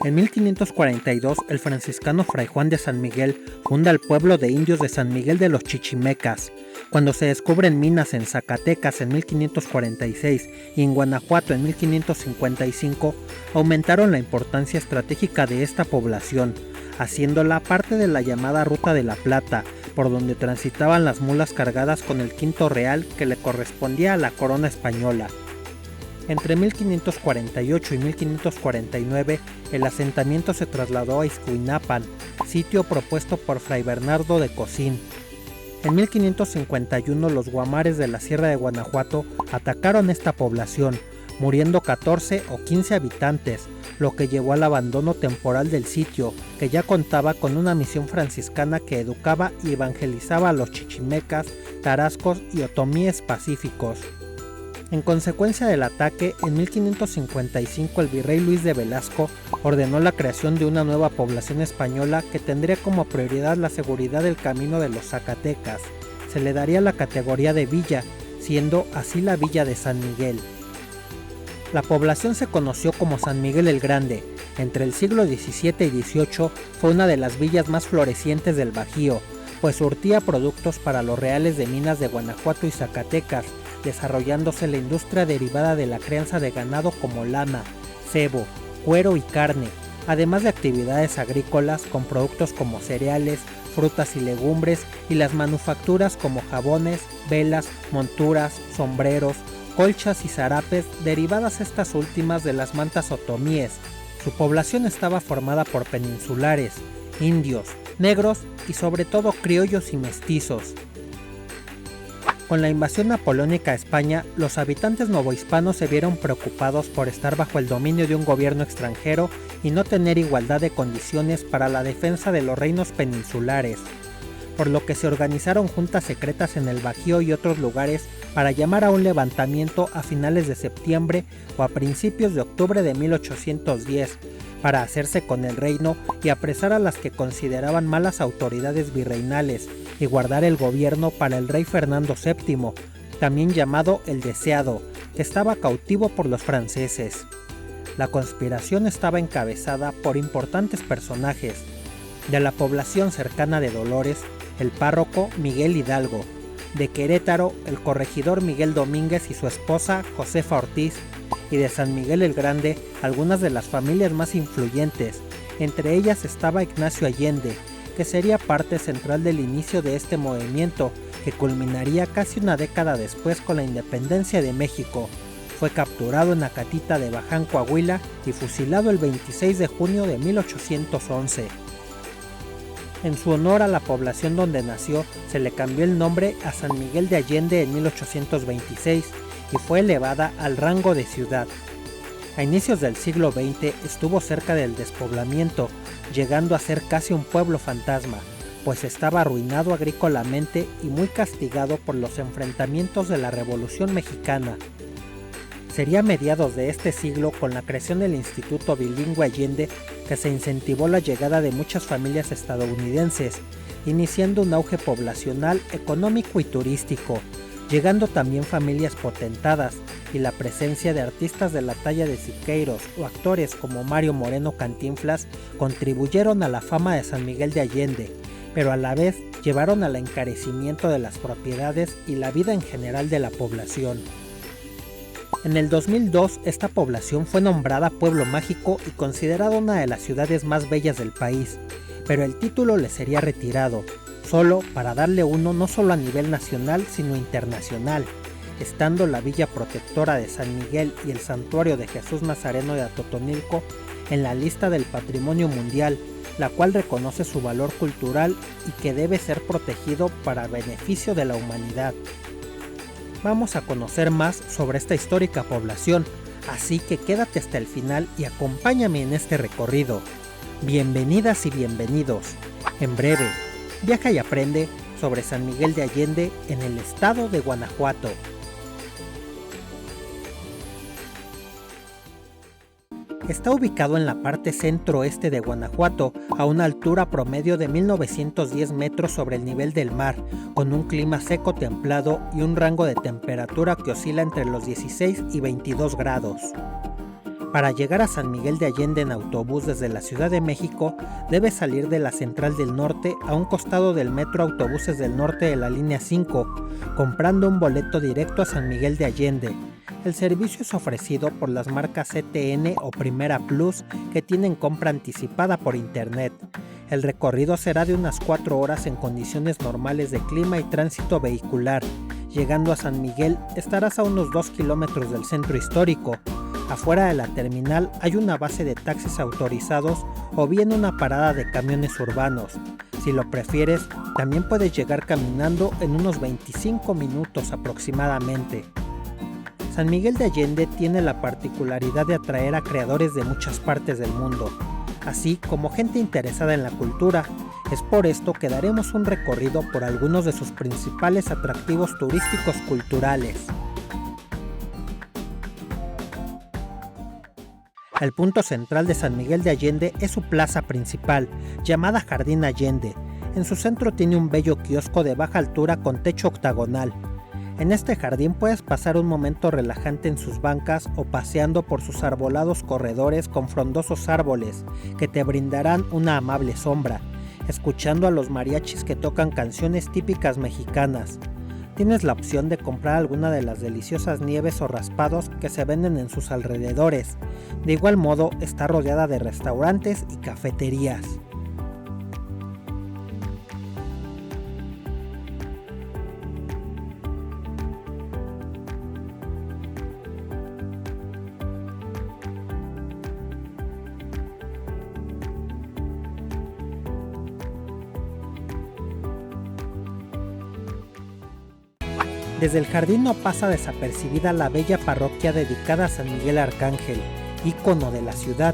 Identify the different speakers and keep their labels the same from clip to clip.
Speaker 1: En 1542, el franciscano Fray Juan de San Miguel funda el pueblo de indios de San Miguel de los Chichimecas. Cuando se descubren minas en Zacatecas en 1546 y en Guanajuato en 1555, aumentaron la importancia estratégica de esta población, haciéndola parte de la llamada Ruta de la Plata, por donde transitaban las mulas cargadas con el quinto real que le correspondía a la corona española. Entre 1548 y 1549, el asentamiento se trasladó a Izcuinapan, sitio propuesto por Fray Bernardo de Cosín. En 1551, los guamares de la Sierra de Guanajuato atacaron esta población, muriendo 14 o 15 habitantes, lo que llevó al abandono temporal del sitio, que ya contaba con una misión franciscana que educaba y evangelizaba a los chichimecas, tarascos y otomíes pacíficos. En consecuencia del ataque, en 1555 el virrey Luis de Velasco ordenó la creación de una nueva población española que tendría como prioridad la seguridad del camino de los Zacatecas. Se le daría la categoría de villa, siendo así la villa de San Miguel. La población se conoció como San Miguel el Grande. Entre el siglo XVII y XVIII fue una de las villas más florecientes del Bajío, pues surtía productos para los reales de minas de Guanajuato y Zacatecas, desarrollándose la industria derivada de la crianza de ganado como lana, cebo, cuero y carne, además de actividades agrícolas con productos como cereales, frutas y legumbres y las manufacturas como jabones, velas, monturas, sombreros, colchas y zarapes, derivadas estas últimas de las mantas otomíes. Su población estaba formada por peninsulares, indios, negros y sobre todo criollos y mestizos. Con la invasión napoleónica a España, los habitantes novohispanos se vieron preocupados por estar bajo el dominio de un gobierno extranjero y no tener igualdad de condiciones para la defensa de los reinos peninsulares, por lo que se organizaron juntas secretas en el Bajío y otros lugares para llamar a un levantamiento a finales de septiembre o a principios de octubre de 1810, para hacerse con el reino y apresar a las que consideraban malas autoridades virreinales y guardar el gobierno para el rey Fernando VII, también llamado el Deseado, que estaba cautivo por los franceses. La conspiración estaba encabezada por importantes personajes. De la población cercana de Dolores, el párroco Miguel Hidalgo; de Querétaro, el corregidor Miguel Domínguez y su esposa Josefa Ortiz; y de San Miguel el Grande, algunas de las familias más influyentes. Entre ellas estaba Ignacio Allende, que sería parte central del inicio de este movimiento, que culminaría casi una década después con la independencia de México. Fue capturado en Acatita de Baján, Coahuila, y fusilado el 26 de junio de 1811. En su honor a la población donde nació, se le cambió el nombre a San Miguel de Allende en 1826 y fue elevada al rango de ciudad. A inicios del siglo XX estuvo cerca del despoblamiento, llegando a ser casi un pueblo fantasma, pues estaba arruinado agrícolamente y muy castigado por los enfrentamientos de la Revolución Mexicana. Sería a mediados de este siglo, con la creación del Instituto Bilingüe Allende, que se incentivó la llegada de muchas familias estadounidenses, iniciando un auge poblacional, económico y turístico, llegando también familias potentadas, y la presencia de artistas de la talla de Siqueiros o actores como Mario Moreno Cantinflas contribuyeron a la fama de San Miguel de Allende, pero a la vez llevaron al encarecimiento de las propiedades y la vida en general de la población. En el 2002, esta población fue nombrada Pueblo Mágico y considerada una de las ciudades más bellas del país, pero el título le sería retirado, solo para darle uno no solo a nivel nacional sino internacional, estando la Villa Protectora de San Miguel y el Santuario de Jesús Nazareno de Atotonilco en la lista del Patrimonio Mundial, la cual reconoce su valor cultural y que debe ser protegido para beneficio de la humanidad. Vamos a conocer más sobre esta histórica población, así que quédate hasta el final y acompáñame en este recorrido. Bienvenidas y bienvenidos. En breve, viaja y aprende sobre San Miguel de Allende en el estado de Guanajuato. Está ubicado en la parte centro-oeste de Guanajuato, a una altura promedio de 1910 metros sobre el nivel del mar, con un clima seco templado y un rango de temperatura que oscila entre los 16 y 22 grados. Para llegar a San Miguel de Allende en autobús desde la Ciudad de México, debes salir de la Central del Norte a un costado del Metro Autobuses del Norte de la línea 5, comprando un boleto directo a San Miguel de Allende. El servicio es ofrecido por las marcas CTN o Primera Plus, que tienen compra anticipada por internet. El recorrido será de unas 4 horas en condiciones normales de clima y tránsito vehicular. Llegando a San Miguel, estarás a unos 2 kilómetros del centro histórico. Afuera de la terminal hay una base de taxis autorizados o bien una parada de camiones urbanos. Si lo prefieres, también puedes llegar caminando en unos 25 minutos aproximadamente. San Miguel de Allende tiene la particularidad de atraer a creadores de muchas partes del mundo, así como gente interesada en la cultura. Es por esto que daremos un recorrido por algunos de sus principales atractivos turísticos culturales. El punto central de San Miguel de Allende es su plaza principal, llamada Jardín Allende. En su centro tiene un bello kiosco de baja altura con techo octagonal. En este jardín puedes pasar un momento relajante en sus bancas o paseando por sus arbolados corredores con frondosos árboles que te brindarán una amable sombra, escuchando a los mariachis que tocan canciones típicas mexicanas. Tienes la opción de comprar alguna de las deliciosas nieves o raspados que se venden en sus alrededores. De igual modo, está rodeada de restaurantes y cafeterías. Desde el jardín no pasa desapercibida la bella parroquia dedicada a San Miguel Arcángel, ícono de la ciudad.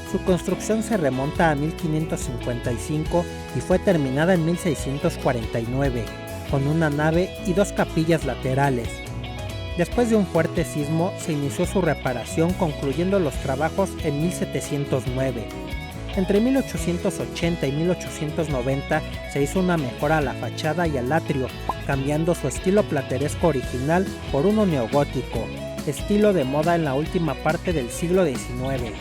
Speaker 1: Su construcción se remonta a 1555 y fue terminada en 1649, con una nave y 2 capillas laterales. Después de un fuerte sismo se inició su reparación, concluyendo los trabajos en 1709. Entre 1880 y 1890 se hizo una mejora a la fachada y al atrio, cambiando su estilo plateresco original por uno neogótico, estilo de moda en la última parte del siglo XIX.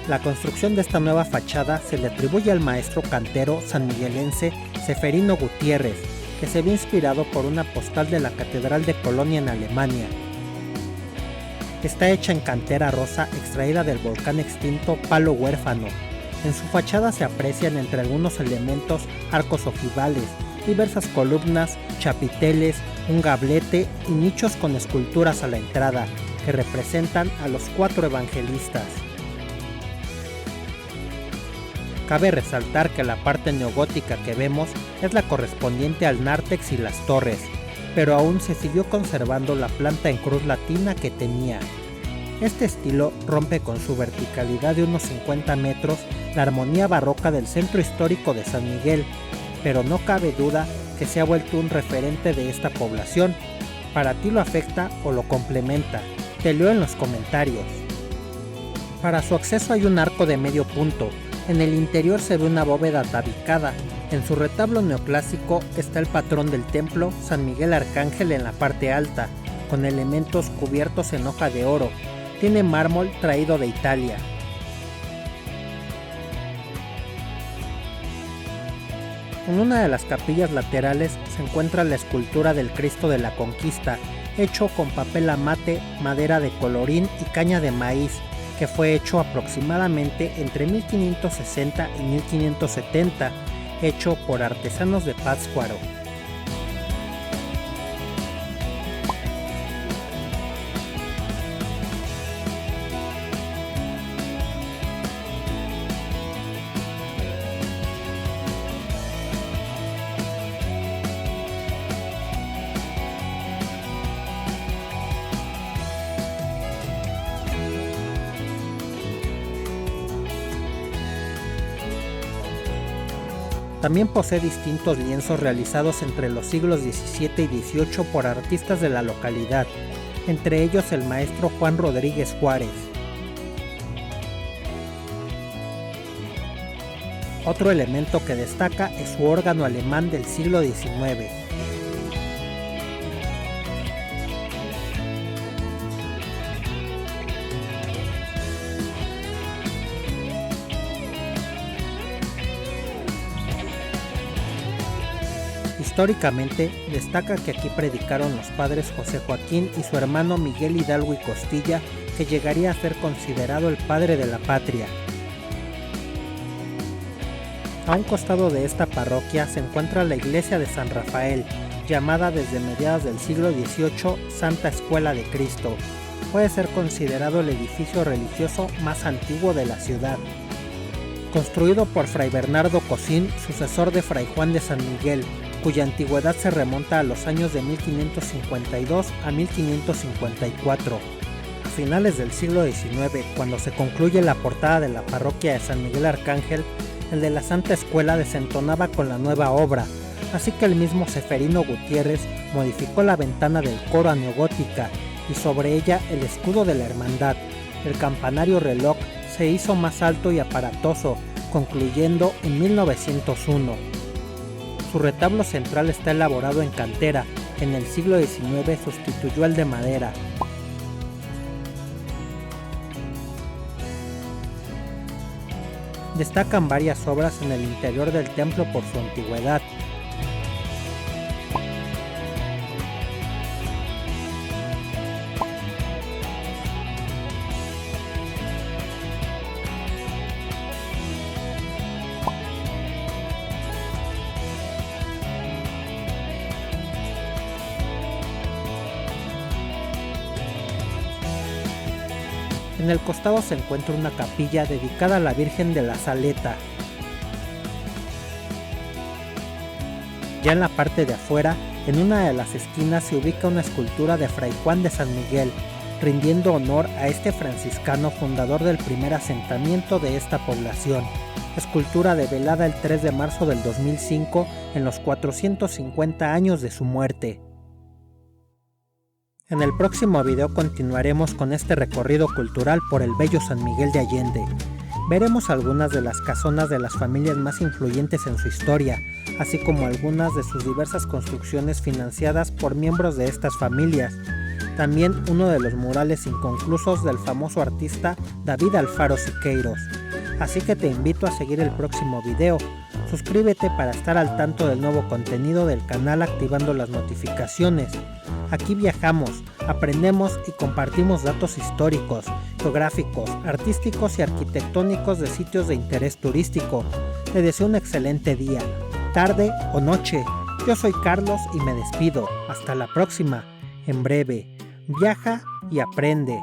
Speaker 1: La construcción de esta nueva fachada se le atribuye al maestro cantero sanmiguelense Ceferino Gutiérrez, que se vio inspirado por una postal de la Catedral de Colonia en Alemania. Está hecha en cantera rosa extraída del volcán extinto Palo Huérfano. En su fachada se aprecian entre algunos elementos arcos ojivales, diversas columnas, chapiteles, un gablete y nichos con esculturas a la entrada, que representan a los 4 evangelistas. Cabe resaltar que la parte neogótica que vemos es la correspondiente al nártex y las torres, pero aún se siguió conservando la planta en cruz latina que tenía. Este estilo rompe con su verticalidad de unos 50 metros la armonía barroca del centro histórico de San Miguel, pero no cabe duda que se ha vuelto un referente de esta población. ¿Para ti lo afecta o lo complementa? Te leo en los comentarios. Para su acceso hay un arco de medio punto. En el interior se ve una bóveda tabicada. En su retablo neoclásico está el patrón del templo, San Miguel Arcángel, en la parte alta, con elementos cubiertos en hoja de oro. Tiene mármol traído de Italia. En una de las capillas laterales se encuentra la escultura del Cristo de la Conquista, hecho con papel amate, madera de colorín y caña de maíz, que fue hecho aproximadamente entre 1560 y 1570, hecho por artesanos de Pátzcuaro. También posee distintos lienzos realizados entre los siglos XVII y XVIII por artistas de la localidad, entre ellos el maestro Juan Rodríguez Juárez. Otro elemento que destaca es su órgano alemán del siglo XIX. Históricamente, destaca que aquí predicaron los padres José Joaquín y su hermano Miguel Hidalgo y Costilla, que llegaría a ser considerado el padre de la patria. A un costado de esta parroquia se encuentra la iglesia de San Rafael, llamada desde mediados del siglo XVIII Santa Escuela de Cristo. Puede ser considerado el edificio religioso más antiguo de la ciudad. Construido por Fray Bernardo Cosín, sucesor de Fray Juan de San Miguel, cuya antigüedad se remonta a los años de 1552 a 1554. A finales del siglo XIX, cuando se concluye la portada de la parroquia de San Miguel Arcángel, el de la Santa Escuela desentonaba con la nueva obra, así que el mismo Seferino Gutiérrez modificó la ventana del coro a neogótica y sobre ella el escudo de la hermandad. El campanario reloj se hizo más alto y aparatoso, concluyendo en 1901. Su retablo central está elaborado en cantera, que en el siglo XIX sustituyó al de madera. Destacan varias obras en el interior del templo por su antigüedad. En el costado se encuentra una capilla dedicada a la Virgen de la Saleta. Ya en la parte de afuera, en una de las esquinas se ubica una escultura de Fray Juan de San Miguel, rindiendo honor a este franciscano fundador del primer asentamiento de esta población. Escultura develada el 3 de marzo del 2005 en los 450 años de su muerte. En el próximo video continuaremos con este recorrido cultural por el bello San Miguel de Allende. Veremos algunas de las casonas de las familias más influyentes en su historia, así como algunas de sus diversas construcciones financiadas por miembros de estas familias. También uno de los murales inconclusos del famoso artista David Alfaro Siqueiros. Así que te invito a seguir el próximo video. Suscríbete para estar al tanto del nuevo contenido del canal activando las notificaciones. Aquí viajamos, aprendemos y compartimos datos históricos, geográficos, artísticos y arquitectónicos de sitios de interés turístico. Te deseo un excelente día, tarde o noche. Yo soy Carlos y me despido. Hasta la próxima. En breve, viaja y aprende.